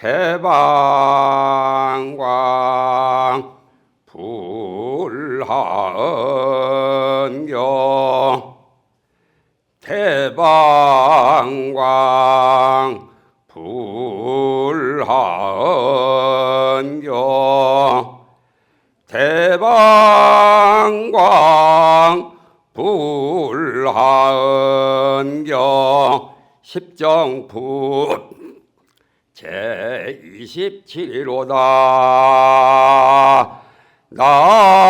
대방광 불하은경 대방광 불하은경 대방광 불하은경 십정품 제27호다. 나무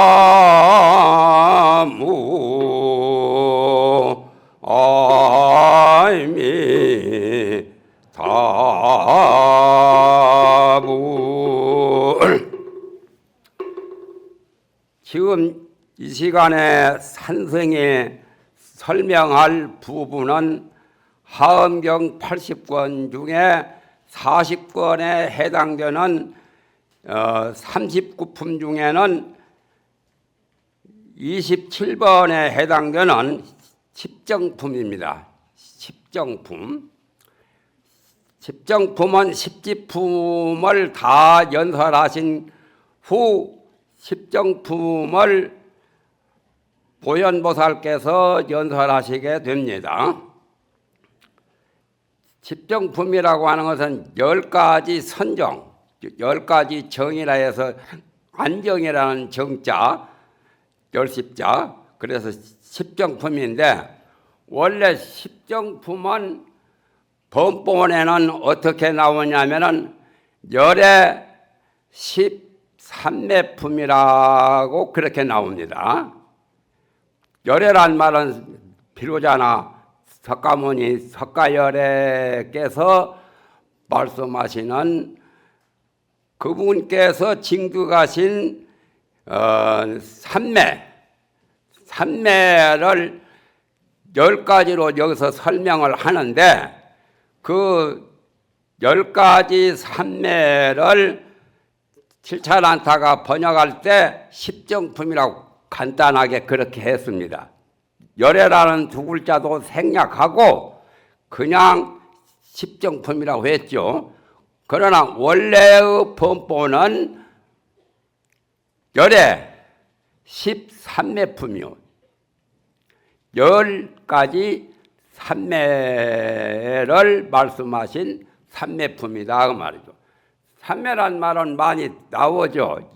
아미타불. 지금 이 시간에 산성이 설명할 부분은 하엄경 80권 중에 40권에 해당되는 39품 중에는 27번에 해당되는 십정품입니다. 십정품. 십정품은 십지품을 다 연설하신 후 십정품을 보현보살께서 연설하시게 됩니다. 십정품이라고 하는 것은 10가지 선정, 10가지 정이라 해서 안정이라는 정자, 열십자, 그래서 십정품인데, 원래 십정품은 법본에는 어떻게 나오냐면은 열의 13매품이라고 그렇게 나옵니다. 열애란 말은 비로자나 석가모니 석가열애께서 말씀하시는 그분께서 징득하신 삼매를 10가지로 여기서 설명을 하는데, 그 10가지 삼매를 칠차란타가 번역할 때 십정품이라고 간단하게 그렇게 했습니다. 열애라는 두 글자도 생략하고 그냥 십정품이라고 했죠. 그러나 원래의 법본은 열애 13매품이요. 10가지 삼매를 말씀하신 삼매품이다 그 말이죠. 삼매란 말은 많이 나오죠.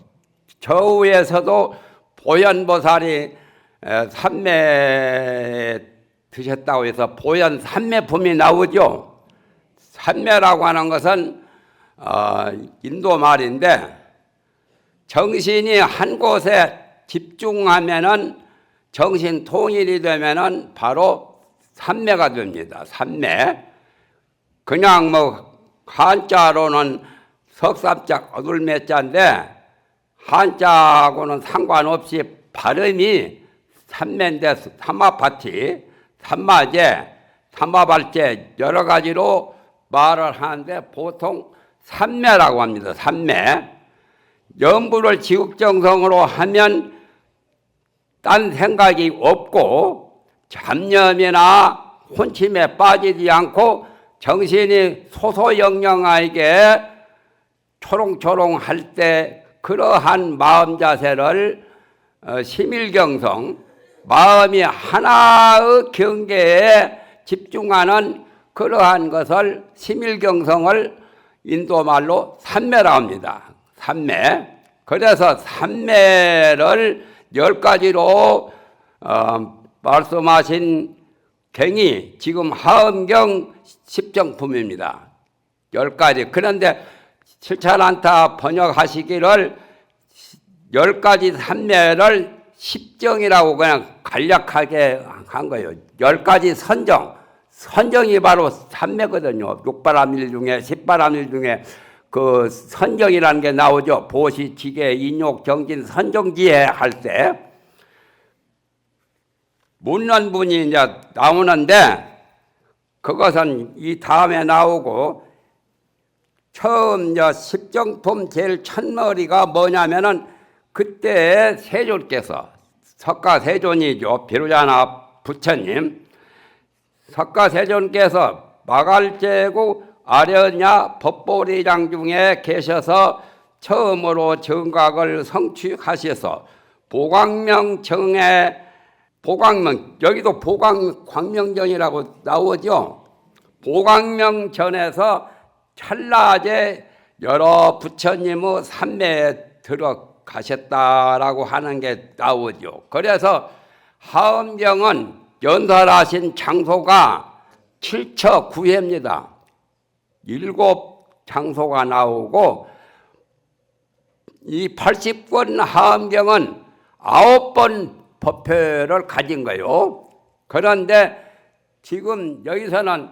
저우에서도 보현보살이 삼매 드셨다고 해서 보현 삼매품이 나오죠. 삼매라고 하는 것은 인도 말인데, 정신이 한 곳에 집중하면은 정신 통일이 되면은 바로 삼매가 됩니다. 삼매. 그냥 뭐 한자로는 석삼자 어둘매자인데 한자하고는 상관없이 발음이 삼매인데 삼마파티, 삼마제, 삼마발제 여러 가지로 말을 하는데 보통 삼매라고 합니다. 삼매. 염불을 지극정성으로 하면 딴 생각이 없고 잡념이나 혼침에 빠지지 않고 정신이 소소영영하게 초롱초롱할 때 그러한 마음 자세를 심일경성, 마음이 하나의 경계에 집중하는 그러한 것을 심일경성을 인도말로 삼매라고 합니다. 삼매. 그래서 삼매를 10가지로 말씀하신 경이 지금 하엄경 십정품입니다. 10가지. 그런데 칠차란타 번역하시기를 10가지 삼매를 십정이라고 그냥 간략하게 한 거예요. 10가지 선정이 바로 삼매거든요. 6바람일 중에 10바람일 중에 그 선정이라는 게 나오죠. 보시, 지계, 인욕, 정진, 선정지혜 할 때 묻는 분이 이제 나오는데, 그것은 이 다음에 나오고, 처음 십정품 제일 첫머리가 뭐냐면은 그때 세존께서, 석가세존이죠. 비로자나 부처님. 석가세존께서 마갈제국 아려냐 법보리장 중에 계셔서 처음으로 정각을 성취하셔서 보광명정에 여기도 보광명전이라고 나오죠. 보광명전에서 찰나제 여러 부처님의 삼매에 들어가셨다라고 하는 게 나오죠. 그래서 하엄경은 연설하신 장소가 7처 9회입니다. 7장소가 나오고 이 80권 하엄경은 9번 법회를 가진 거예요. 그런데 지금 여기서는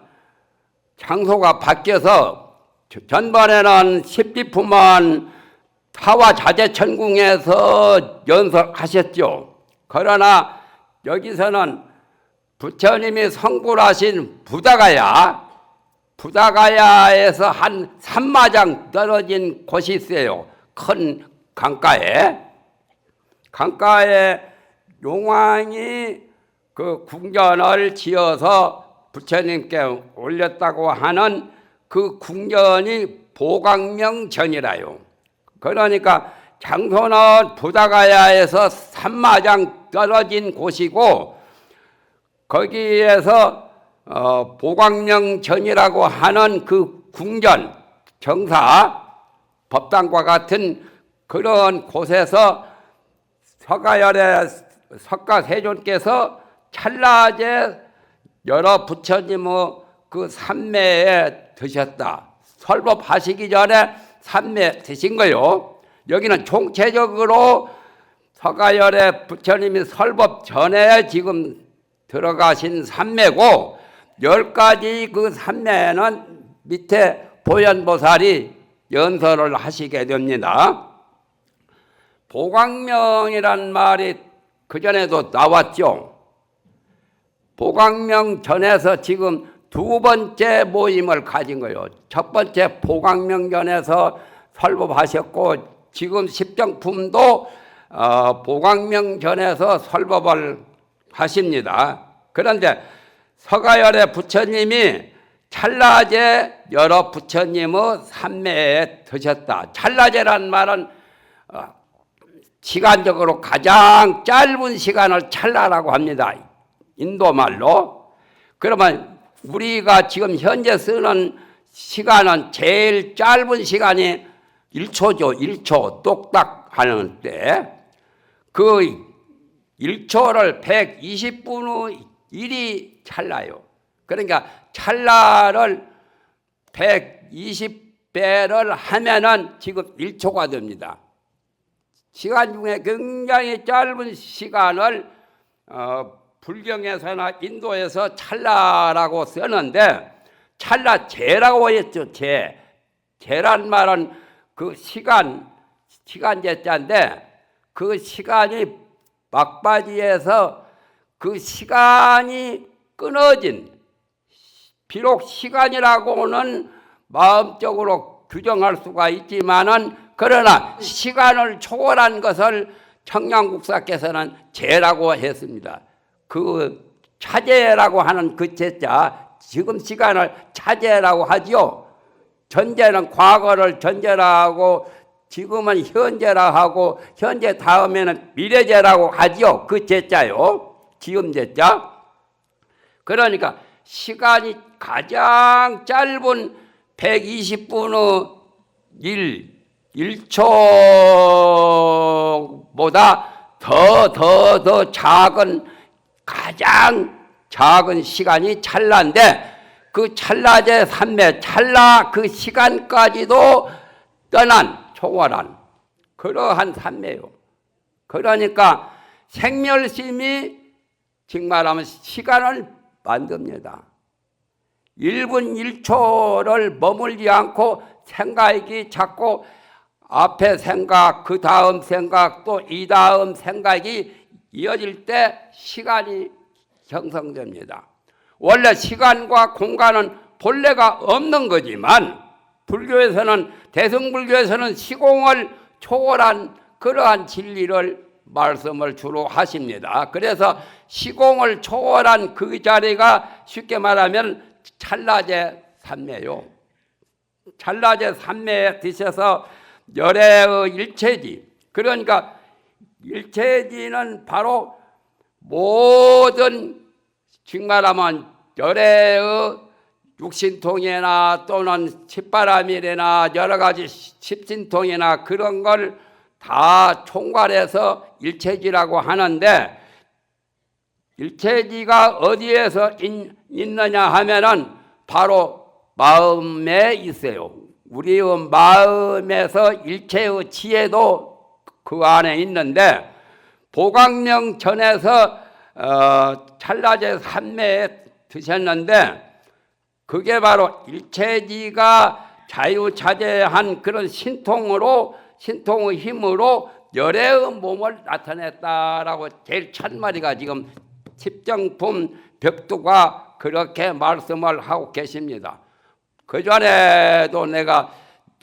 장소가 바뀌어서 전번에는 십지품은 타화자재천궁에서 연설하셨죠. 그러나 여기서는 부처님이 성불하신 부다가야에서 한 3마장 떨어진 곳이 있어요. 큰 강가에 용왕이 그 궁전을 지어서 부처님께 올렸다고 하는 그 궁전이 보광명전이라요. 그러니까 장소는 부다가야에서 3마장 떨어진 곳이고 거기에서 보광명전이라고 하는 그 궁전, 정사, 법당과 같은 그런 곳에서 서가열의 석가세존께서 찰나제 여러 부처님의 그 삼매에 드셨다. 설법하시기 전에 삼매 드신 거요. 여기는 총체적으로 서가열의 부처님이 설법 전에 지금 들어가신 삼매고 10가지 그 삼매는 밑에 보현보살이 연설을 하시게 됩니다. 보광명이란 말이 그전에도 나왔죠. 보광명 전에서 지금 두 번째 모임을 가진 거예요. 첫 번째 보광명전에서 설법하셨고 지금 십정품도 보광명전에서 설법을 하십니다. 그런데 서가열의 부처님이 찰나제 여러 부처님의 삼매에 드셨다. 찰나제란 말은 시간적으로 가장 짧은 시간을 찰나라고 합니다. 인도말로. 그러면 우리가 지금 현재 쓰는 시간은 제일 짧은 시간이 1초죠. 1초 똑딱 하는 때. 그 1초를 120분의 1이 찰나요. 그러니까 찰나를 120배를 하면은 지금 1초가 됩니다. 시간 중에 굉장히 짧은 시간을 불경에서나 인도에서 찰나라고 쓰는데 찰나제라고 했죠. 제란 말은 그 시간제자인데 그 시간이 막바지에서 그 시간이 끊어진, 비록 시간이라고는 마음적으로 규정할 수가 있지만은 그러나 시간을 초월한 것을 청량국사께서는 제라고 했습니다. 그 차제라고 하는 그 제자, 지금 시간을 차제라고 하지요. 전제는 과거를 전제라 하고 지금은 현재라 하고 현재 다음에는 미래제라고 하지요. 그 제자요. 지금 제자. 그러니까 시간이 가장 짧은 120분의 1초보다 더 작은 가장 작은 시간이 찰나인데 그 찰나제 삼매 찰나 그 시간까지도 떠난 초월한 그러한 삼매요. 그러니까 생멸심이 정말하면 시간을 만듭니다. 1분 1초를 머물지 않고 생각이 자꾸 앞에 생각, 그 다음 생각, 또 이 다음 생각이 이어질 때 시간이 형성됩니다. 원래 시간과 공간은 본래가 없는 거지만 불교에서는 대승불교에서는 시공을 초월한 그러한 진리를 말씀을 주로 하십니다. 그래서 시공을 초월한 그 자리가 쉽게 말하면 찰나제 삼매요. 찰나제 삼매에 드셔서 열애의 일체지. 그러니까 일체지는 바로 모든 정말하면 열애의 육신통이나 또는 십바람일이나 여러 가지 십신통이나 그런 걸 다 총괄해서 일체지라고 하는데, 일체지가 어디에서 있느냐 하면은 바로 마음에 있어요. 우리의 마음에서 일체의 지혜도 그 안에 있는데, 보광명전에서 찰나제 삼매에 드셨는데 그게 바로 일체지가 자유자재한 그런 신통의 힘으로 열애의 몸을 나타냈다라고 제일 첫마디가 지금 십정품 벽두가 그렇게 말씀을 하고 계십니다. 그전에도 내가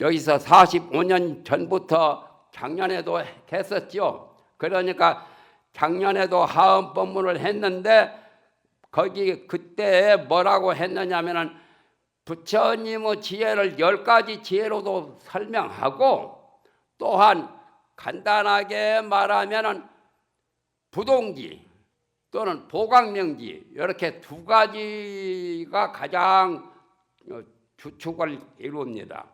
여기서 45년 전부터 작년에도 했었죠. 그러니까 작년에도 하음법문을 했는데 거기 그때 뭐라고 했느냐면은 부처님의 지혜를 10가지 지혜로도 설명하고, 또한 간단하게 말하면은 부동지 또는 보광명지 이렇게 두 가지가 가장 주축을 이룹니다.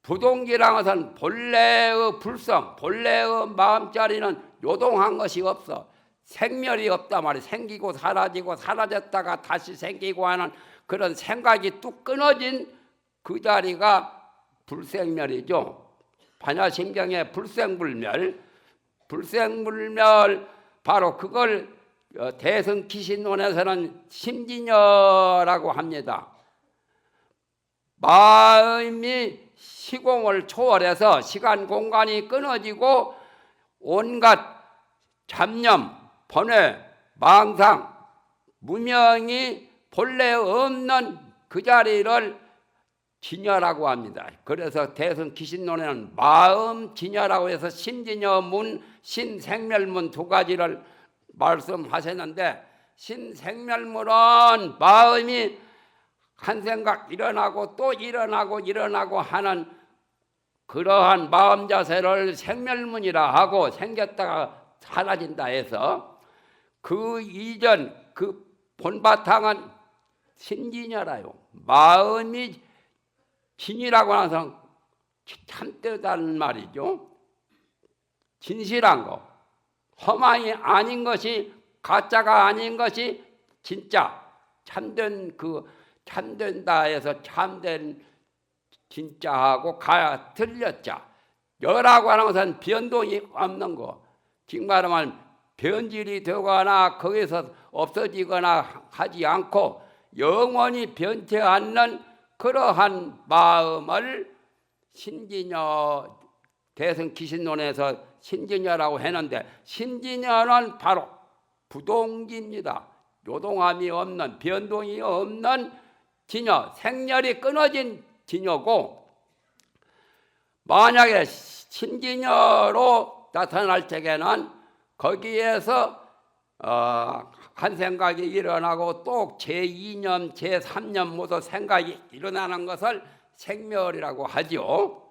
부동지라는 것은 본래의 불성, 본래의 마음자리는 요동한 것이 없어. 생멸이 없단 말이에요. 생기고 사라지고 사라졌다가 다시 생기고 하는 그런 생각이 뚝 끊어진 그 자리가 불생멸이죠. 반야심경의 불생불멸, 바로 그걸 대승기신론에서는 심진여라고 합니다. 마음이 시공을 초월해서 시간 공간이 끊어지고 온갖 잡념, 번뇌, 망상, 무명이 본래 없는 그 자리를 진여라고 합니다. 그래서 대승기신론에는 마음 진여라고 해서 심진여문, 신생멸문 두 가지를 말씀하셨는데, 신생멸문은 마음이 한 생각 일어나고 또 일어나고 하는 그러한 마음 자세를 생멸문이라 하고, 생겼다가 사라진다 해서 그 이전 그 본바탕은 신진여라요. 마음이 진이라고 하는 것은 참되다는 말이죠. 진실한 거, 허망이 아닌 것이, 가짜가 아닌 것이 진짜 참된 참된다 해서 참된 진짜하고 틀렸자. 여라고 하는 것은 변동이 없는 거. 즉 말하면 변질이 되거나 거기서 없어지거나 하지 않고 영원히 변치 않는 그러한 마음을 신진여, 대승기신론에서 신진여라고 했는데, 신진여는 바로 부동지입니다. 요동함이 없는, 변동이 없는 진여, 생멸이 끊어진 진여고, 만약에 신진여로 나타날 적에는 거기에서 한 생각이 일어나고 또 제2념, 제3념 모두 생각이 일어나는 것을 생멸이라고 하죠.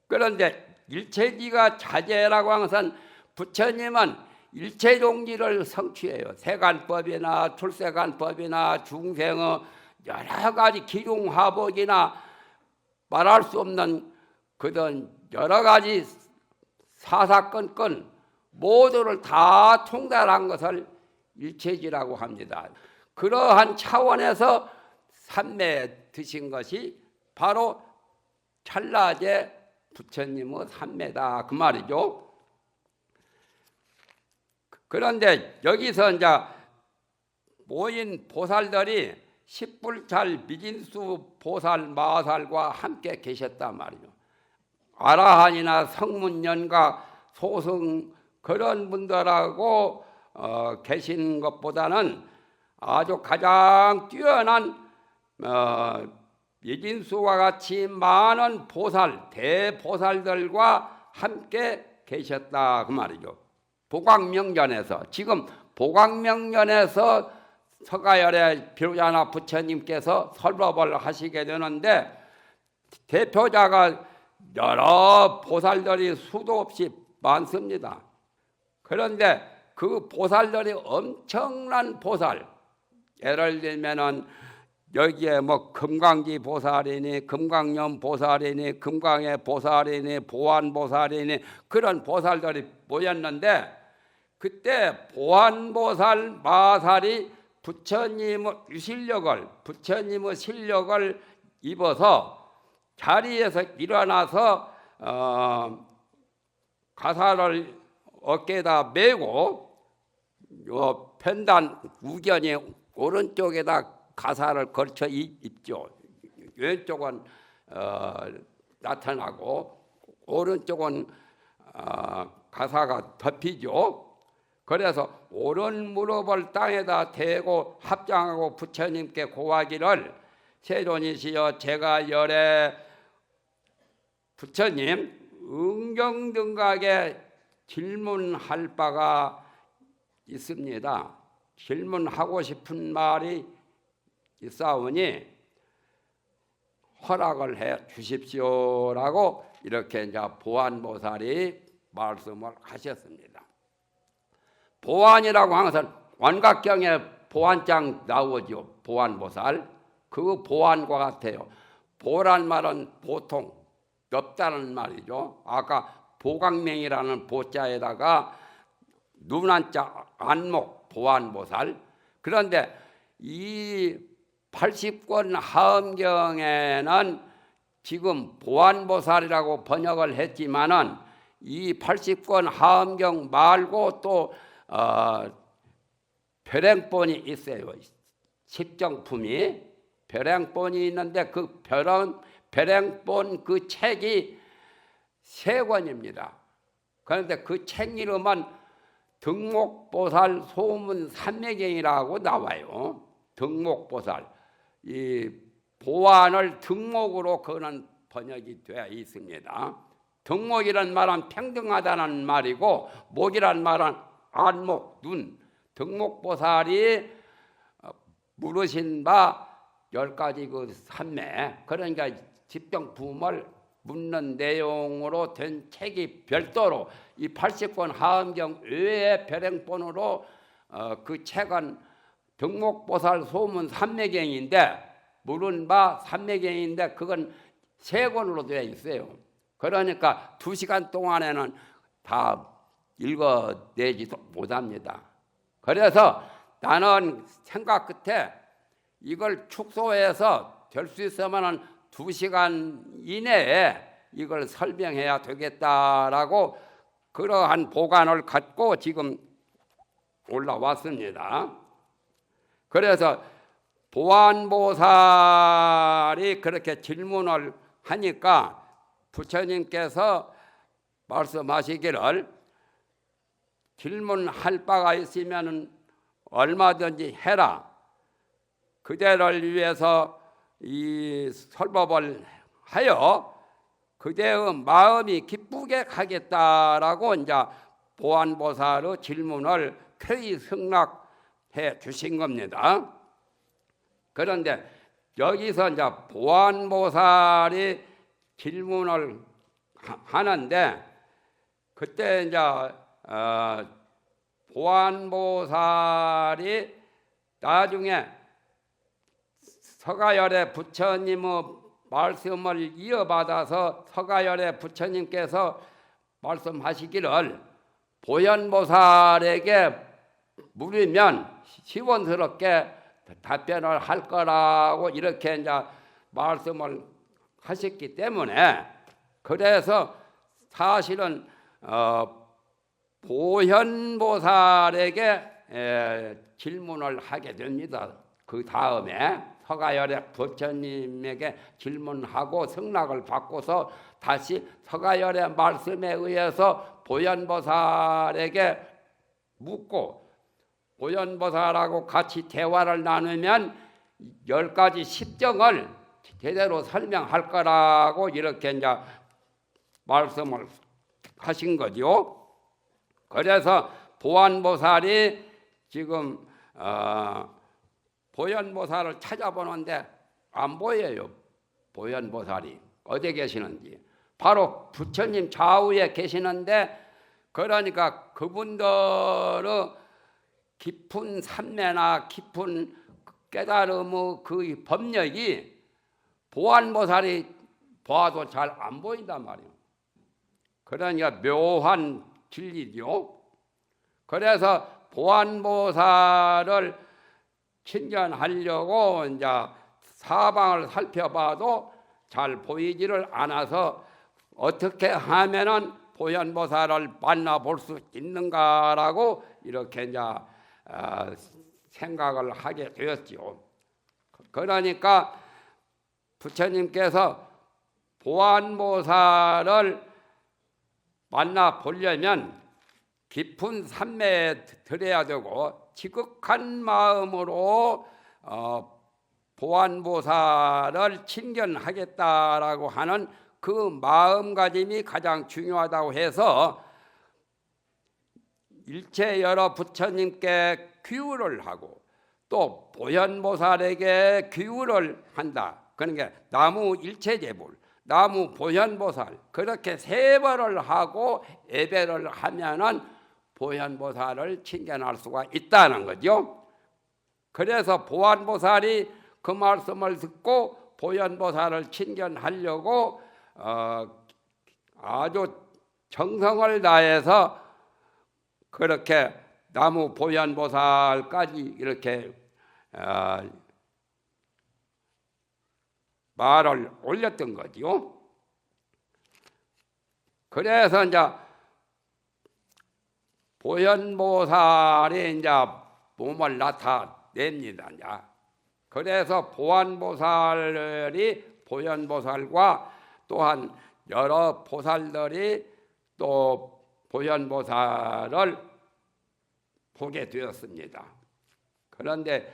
그런데 일체지가 자재라고 하는 것은 부처님은 일체종지를 성취해요. 세간법이나 출세간법이나 중생의 여러 가지 기중화복이나 말할 수 없는 그런 여러 가지 사사건건 모두를 다 통달한 것을 일체지라고 합니다. 그러한 차원에서 삼매에 드신 것이 바로 찰나제 부처님의 삼매다 그 말이죠. 그런데 여기서 이제 모인 보살들이 십불찰 미진수 보살 마살과 함께 계셨단 말이죠. 아라한이나 성문연가 소승 그런 분들하고 계신 것보다는 아주 가장 뛰어난 미진수와 같이 많은 보살, 대보살들과 함께 계셨다 그 말이죠. 보광명전에서, 지금 보광명전에서 서가열의 비로자나 부처님께서 설법을 하시게 되는데, 대표자가 여러 보살들이 수도 없이 많습니다. 그런데 그 보살들이 엄청난 보살, 예를 들면은 여기에 뭐 금강지 보살이니 금강염 보살이니 금강의 보살이니 보안보살이니 그런 보살들이 모였는데, 그때 보안보살 마살이 부처님의 실력을 입어서 자리에서 일어나서 가사를 어깨에다 메고 요 편단 우견이 오른쪽에다 가사를 걸쳐 입죠. 왼쪽은 나타나고 오른쪽은 가사가 덮이죠. 그래서 오른 무릎을 땅에다 대고 합장하고 부처님께 고하기를, 세존이시여 제가 열에 부처님 응경등각에 질문할 바가 있습니다. 질문하고 싶은 말이 있사오니 허락을 해 주십시오라고 이렇게 이제 보안보살이 말씀을 하셨습니다. 보안이라고 하는 것은 원각경에 보안장 나오죠. 보안보살. 그 보안과 같아요. 보란 말은 보통 없다는 말이죠. 아까 보광명이라는 보자에다가 눈한자 안목 보안보살. 그런데 이 80권 하엄경에는 지금 보안보살이라고 번역을 했지만은 이 80권 하엄경 말고 또 별행본이 있어요. 십정품이 별행본이 있는데 그 별행본 그 책이 3권입니다. 그런데 그 책 이름은 등목보살 소문 삼매경이라고 나와요. 등목보살. 이 보안을 등목으로 그는 번역이 되어 있습니다. 등목이란 말은 평등하다는 말이고, 목이란 말은 안목, 눈. 등목보살이 물으신 바 10가지 그 삼매, 그러니까 집정품을 묻는 내용으로 된 책이 별도로 이 80권 하엄경 외의 별행본으로 그 책은 등목보살 소문 삼매경인데, 물은 바 삼매경인데 그건 3권으로 되어 있어요. 그러니까 2시간 동안에는 다 읽어내지도 못합니다. 그래서 나는 생각 끝에 이걸 축소해서 될 수 있으면 2시간 이내에 이걸 설명해야 되겠다라고 그러한 보관을 갖고 지금 올라왔습니다. 그래서 보안보살이 그렇게 질문을 하니까 부처님께서 말씀하시기를, 질문할 바가 있으면 얼마든지 해라. 그대를 위해서 이 설법을 하여 그대의 마음이 기쁘게 하겠다라고 이제 보안보살의 질문을 쾌히 승낙해 주신 겁니다. 그런데 여기서 이제 보안보살이 질문을 하는데, 그때 이제 보안보살이 나중에 서가열의 부처님의 말씀을 이어받아서 서가열의 부처님께서 말씀하시기를, 보현보살에게 물으면 시원스럽게 답변을 할 거라고 이렇게 이제 말씀을 하셨기 때문에, 그래서 사실은 보현보살에게 질문을 하게 됩니다. 그 다음에 서가열의 부처님에게 질문하고 승낙을 받고서 다시 서가열의 말씀에 의해서 보현보살에게 묻고, 보현보살하고 같이 대화를 나누면 10가지 십정을 제대로 설명할 거라고 이렇게 이제 말씀을 하신 거죠. 그래서 보안보살이 지금 보현보살을 찾아보는데 안 보여요. 보현보살이 어디 계시는지. 바로 부처님 좌우에 계시는데, 그러니까 그분들의 깊은 삼매나 깊은 깨달음의 그 법력이 보안보살이 봐도 잘 안 보인단 말이에요. 그러니까 묘한 진리죠. 그래서 보안보살을 친견하려고 이제 사방을 살펴봐도 잘 보이지를 않아서 어떻게 하면은 보현보살을 만나볼 수 있는가라고 이렇게 이제 생각을 하게 되었지요. 그러니까 부처님께서 보안보살을 만나 보려면 깊은 삼매에 들어야 되고 지극한 마음으로 보안보살을 친견하겠다라고 하는 그 마음가짐이 가장 중요하다고 해서 일체 여러 부처님께 귀우를 하고 또 보현보살에게 귀우를 한다. 그러니까 나무 일체제불, 나무 보현보살 그렇게 세 번을 하고 예배를 하면은 보현보살을 친견할 수가 있다는 거죠. 그래서 보안보살이 그 말씀을 듣고 보현보살을 친견하려고 아주 정성을 다해서 그렇게 나무 보현보살까지 이렇게 말을 올렸던 거지요. 그래서 이제 보현보살이 이제 몸을 나타냅니다. 이제. 그래서 보안보살이 보현보살과 또한 여러 보살들이 또 보현보살을 보게 되었습니다. 그런데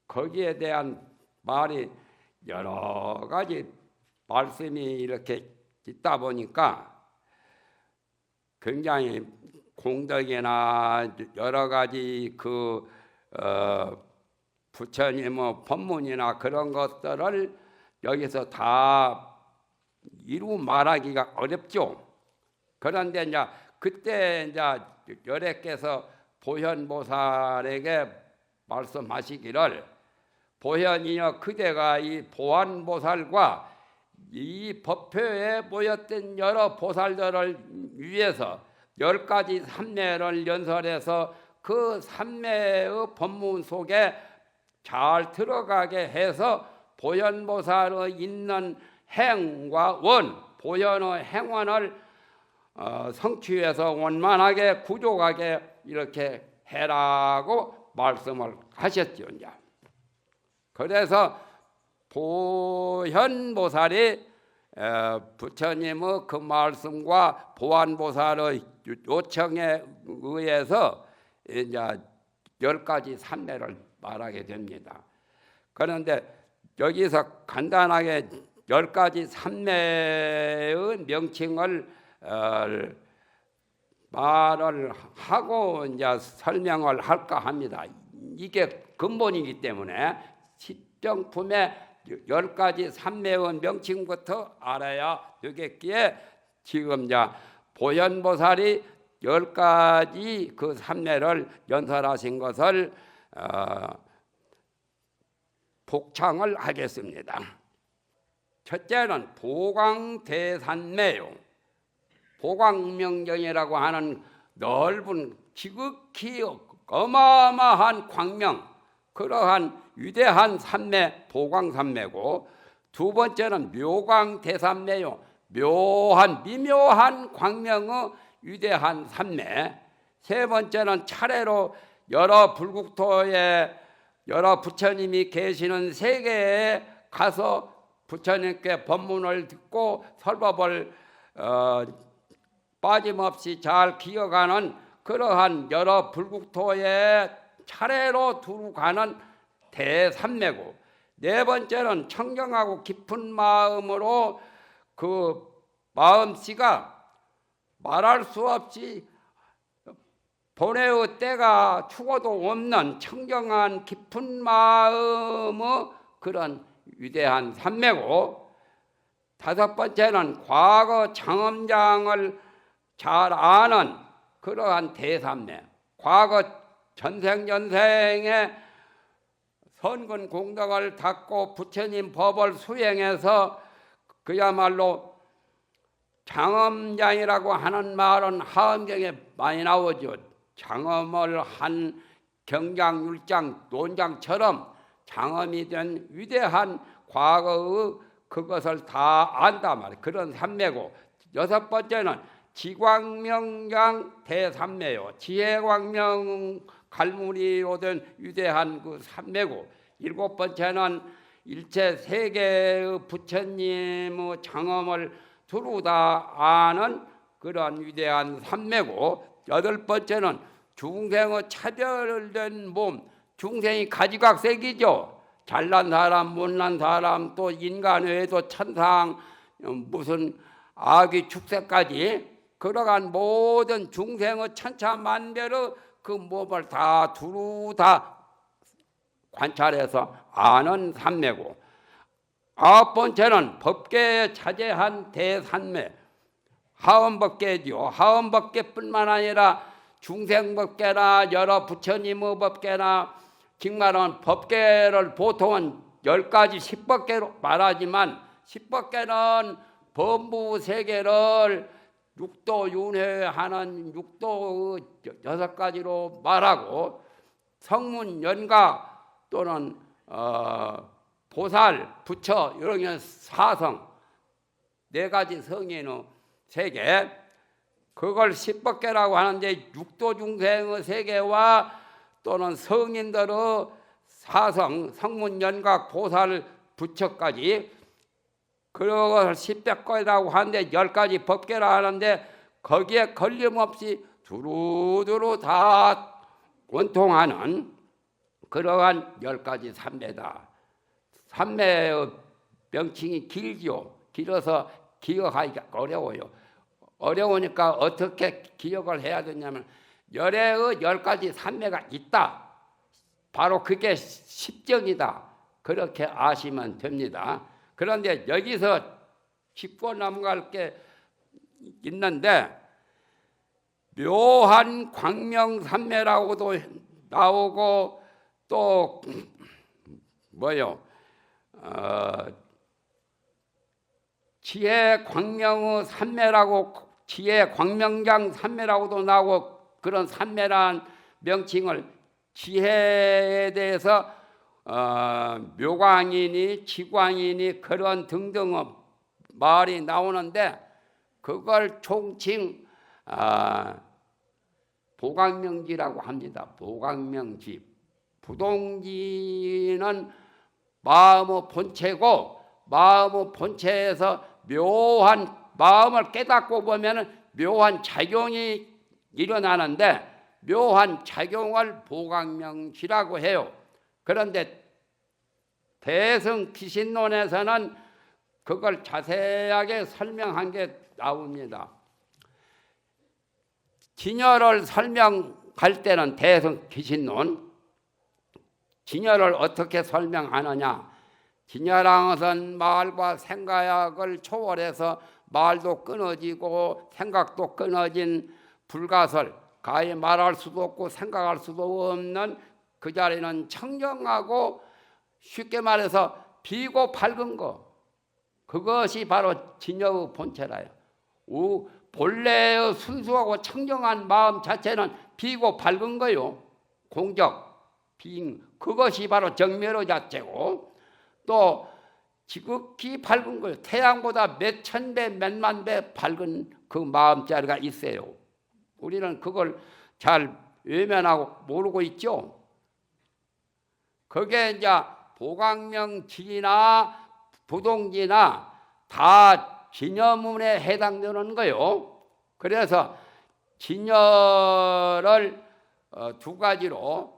거기에 대한 말이 여러 가지 말씀이 이렇게 있다 보니까 굉장히 공덕이나 여러 가지 그 부처님의 법문이나 그런 것들을 여기서 다 이루 말하기가 어렵죠. 그런데 이제 그때 이제 열애께서 보현보살에게 말씀하시기를 보현이여 그대가 이 보안보살과 이 법회에 모였던 여러 보살들을 위해서 10가지 삼매를 연설해서 그 삼매의 법문 속에 잘 들어가게 해서 보현보살의 있는 행과 원, 보현의 행원을 성취해서 원만하게 구족하게 이렇게 해라고 말씀을 하셨죠. 이제. 그래서 보현보살이 부처님의 그 말씀과 보안보살의 요청에 의해서 이제 10가지 삼매를 말하게 됩니다. 그런데 여기서 간단하게 10가지 삼매의 명칭을 말을 하고 이제 설명을 할까 합니다. 이게 근본이기 때문에 십정품의 10가지 삼매의 명칭부터 알아야 되겠기에 지금 이제 보현보살이 10가지 그 삼매를 연설하신 것을 복창을 하겠습니다. 첫째는 보광대산매요. 보광명경이라고 하는 넓은 지극히 어마어마한 광명, 그러한 위대한 삼매 보광삼매고, 두 번째는 묘광대산매요. 묘한 미묘한 광명의 위대한 삼매. 세 번째는 차례로 여러 불국토에 여러 부처님이 계시는 세계에 가서 부처님께 법문을 듣고 설법을 빠짐없이 잘 기억하는 그러한 여러 불국토에 차례로 두루 가는 대삼매고, 네 번째는 청정하고 깊은 마음으로 그 마음씨가 말할 수 없이 본래의 때가 죽어도 없는 청정한 깊은 마음의 그런 위대한 삼매고, 다섯 번째는 과거 장엄장을 잘 아는 그러한 대삼매. 과거 전생전생에 선근 공덕을 닦고 부처님 법을 수행해서 그야말로 장엄장이라고 하는 말은 하엄경에 많이 나오죠. 장엄을 한 경장율장 논장처럼 장엄이 된 위대한 과거의 그것을 다 안다 말이에요. 그런 삼매고, 여섯 번째는 지광명장 대삼매요. 지혜광명 갈무리로 된 위대한 그 삼매고, 일곱 번째는 일체 세계의 부처님의 장엄을 두루 다 아는 그런 위대한 삼매고, 여덟 번째는 중생의 차별된 몸, 중생이 가지각색이죠. 잘난 사람, 못난 사람, 또 인간 외에도 천상, 무슨 아귀 축생까지 그러한 모든 중생의 천차만별의 그 몸을 다 두루 다 관찰해서 아는 삼매고, 아홉 번째는 법계에 자제한 대삼매, 하엄법계죠. 하엄법계뿐만 아니라 중생법계나 여러 부처님의 법계나, 정말은 법계를 보통은 10가지 10법계로 말하지만 10법계는 범부 세계를 육도 윤회하는 육도 6가지로 말하고, 성문 연가 또는 보살 부처 이런 게 사성 4가지 성인의 세계, 그걸 10법계라고 하는데, 육도 중생의 세계와 또는 성인들의 사성, 성문, 연각, 보살, 부처까지 그것을 10법계라고 하는데 10가지 법계라 하는데, 거기에 걸림없이 두루두루 다 원통하는 그러한 10가지 삼매다. 삼매의 명칭이 길죠. 길어서 기억하기가 어려워요. 어려우니까 어떻게 기억을 해야 되냐면, 열애의 10가지 삼매가 있다. 바로 그게 십정이다. 그렇게 아시면 됩니다. 그런데 여기서 짚고 넘어갈 게 있는데, 묘한 광명삼매라고도 나오고, 또 뭐요? 지혜 광명의 삼매라고, 지혜 광명장 삼매라고도 나오고, 그런 삼매란 명칭을 지혜에 대해서 묘광이니 지광이니 그런 등등의 말이 나오는데, 그걸 총칭 보광명지라고 합니다. 보광명지. 부동지는 마음의 본체고, 마음의 본체에서 묘한 마음을 깨닫고 보면은 묘한 작용이 일어나는데, 묘한 작용을 보광명지라고 해요. 그런데 대승귀신론에서는 그걸 자세하게 설명한 게 나옵니다. 진여를 설명할 때는 대승귀신론, 진여를 어떻게 설명하느냐? 진여라는 것은 말과 생각을 초월해서 말도 끊어지고 생각도 끊어진 불가설, 가히 말할 수도 없고 생각할 수도 없는 그 자리는 청정하고, 쉽게 말해서 비고 밝은 거, 그것이 바로 진여의 본체라요. 본래의 순수하고 청정한 마음 자체는 비고 밝은 거요. 공적, 빙, 그것이 바로 정멸의 자체고, 또 지극히 밝은 거예요. 태양보다 몇 천 배, 몇만 배 밝은 그 마음자리가 있어요. 우리는 그걸 잘 외면하고 모르고 있죠. 그게 이제 보광명지나 부동지나 다 진여문에 해당되는 거예요. 그래서 진여를 2가지로,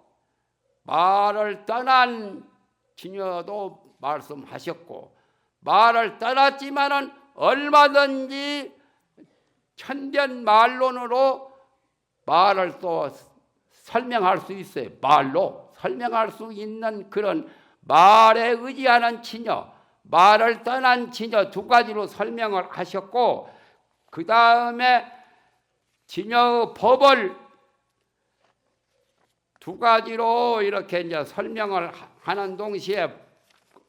말을 떠난 진여도 말씀하셨고, 말을 떠났지만은 얼마든지 천변말론으로 말을 또 설명할 수 있어요. 말로 설명할 수 있는 그런 말에 의지하는 진여, 말을 떠난 진여 두 가지로 설명을 하셨고, 그 다음에 진여의 법을 두 가지로 이렇게 이제 설명을 하는 동시에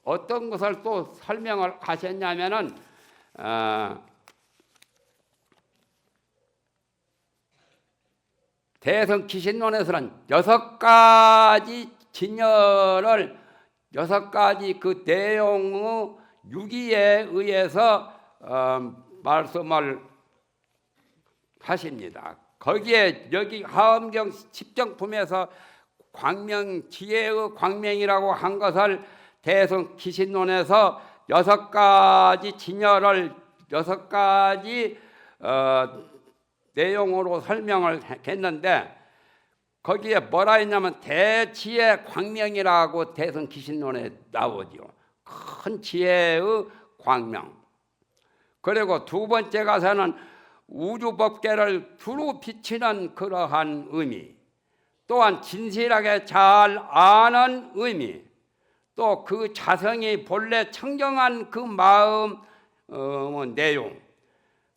어떤 것을 또 설명을 하셨냐면은 대성기신론에서는 6가지 진여를 6가지 그 내용의 유기에 의해서 말씀을 하십니다. 거기에 여기 하엄경 십정품에서 광명 지혜의 광명이라고 한 것을 대성기신론에서 6가지 진여를 6가지 내용으로 설명을 했는데, 거기에 뭐라 했냐면 대지혜 광명이라고 대성기신론에 나오죠. 큰 지혜의 광명. 그리고 두 번째 가서는 우주법계를 두루 비치는 그러한 의미, 또한 진실하게 잘 아는 의미, 또 그 자성이 본래 청정한 그 마음 내용,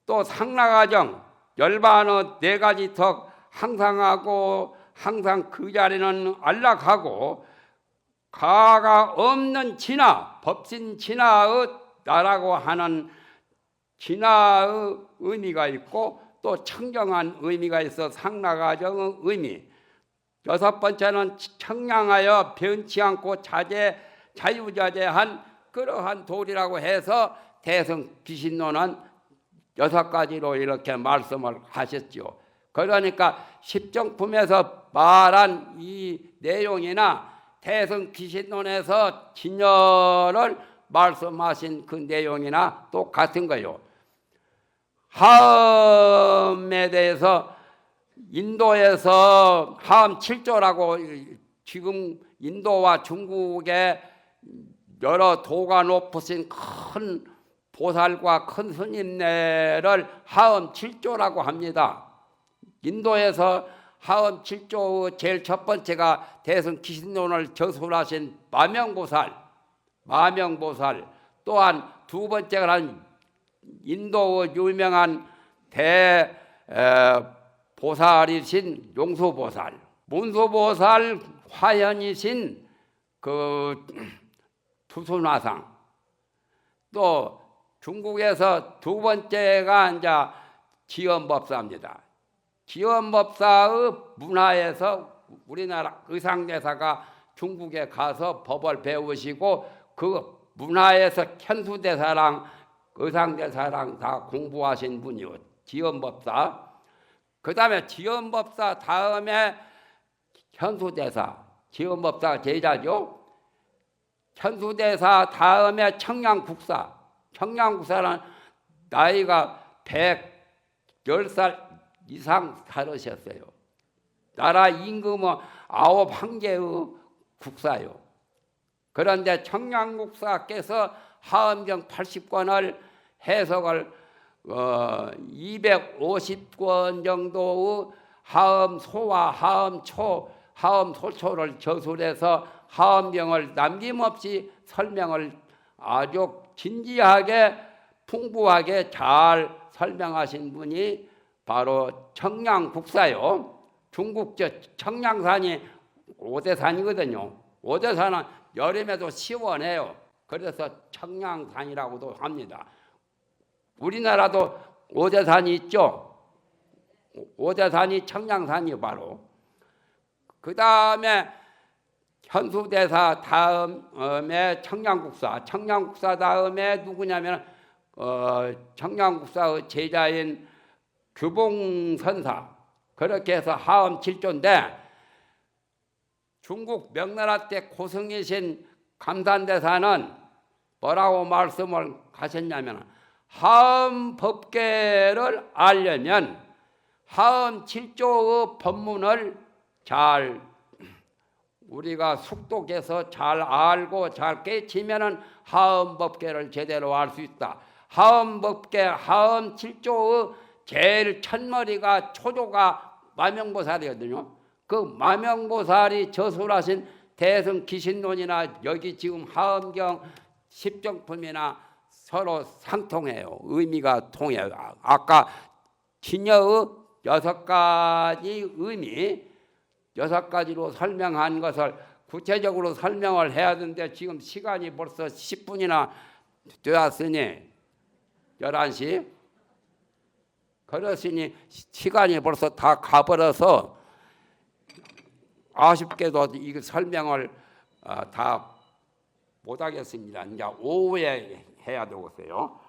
또 상락아정 열반의 4가지 덕 항상하고 항상 그 자리는 안락하고 가가 없는 진화, 법신 진화의 나라고 하는 진화의 의미가 있고, 또 청정한 의미가 있어 상락아정의 의미. 6번째는 청량하여 변치 않고 자유자재한 그러한 도리라고 해서 대성기신론은 6가지로 이렇게 말씀을 하셨죠. 그러니까 십정품에서 말한 이 내용이나 대성기신론에서 진여를 말씀하신 그 내용이나 똑같은 거요. 하엄에 대해서 인도에서 하엄 7조라고, 지금 인도와 중국에 여러 도가 높으신 큰 보살과 큰 스님네를 하엄 7조라고 합니다. 인도에서 하엄 7조 제일 첫 번째가 대성기신론을 저술하신 마명보살, 또한 두 번째가 인도의 유명한 보살이신 용수보살, 문수보살 화현이신 그 투순화상, 또 중국에서 두 번째가 이제 지엄법사입니다. 지엄법사의 문화에서 우리나라 의상대사가 중국에 가서 법을 배우시고 그 문화에서 현수대사랑 의상대사랑 다 공부하신 분이요, 지엄법사. 그 다음에 지엄법사 다음에 현수대사, 지엄법사가 제자죠. 현수대사 다음에 청량국사. 청량국사는 나이가 110살 이상 살으셨어요. 나라 임금은 9한개의 국사요. 그런데 청량국사께서 하엄경 80권을 해석을 250권 정도의 하엄소와 하엄초, 하엄소초를 저술해서 하엄경을 남김없이 설명을 아주 진지하게 풍부하게 잘 설명하신 분이 바로 청량국사요. 중국 청량산이 오대산이거든요. 오대산은 여름에도 시원해요. 그래서 청량산이라고도 합니다. 우리나라도 오대산이 있죠. 오대산이 청량산이 바로. 그 다음에 현수대사 다음에 청량국사. 청량국사 다음에 누구냐면 청량국사의 제자인 규봉선사. 그렇게 해서 하엄 7조인데, 중국 명나라 때 고승이신 감산대사는 뭐라고 말씀을 하셨냐면, 하엄 법계를 알려면 하엄 7조의 법문을 잘 우리가 숙독해서 잘 알고 잘 깨치면은 하엄 법계를 제대로 알 수 있다. 하엄 법계, 하엄 7조의 제일 첫머리가 초조가 마명보살이거든요. 그 마명보살이 저술하신 대성기신론이나 여기 지금 하엄경 십정품이나 서로 상통해요. 의미가 통해요. 아까 진여의 6가지 의미, 6가지로 설명한 것을 구체적으로 설명을 해야 되는데 지금 시간이 벌써 10분이나 되었으니 11시 그러시니 시간이 벌써 다 가버려서 아쉽게도 이 설명을 다 못하겠습니다. 이제 오후에 해야 되겠어요.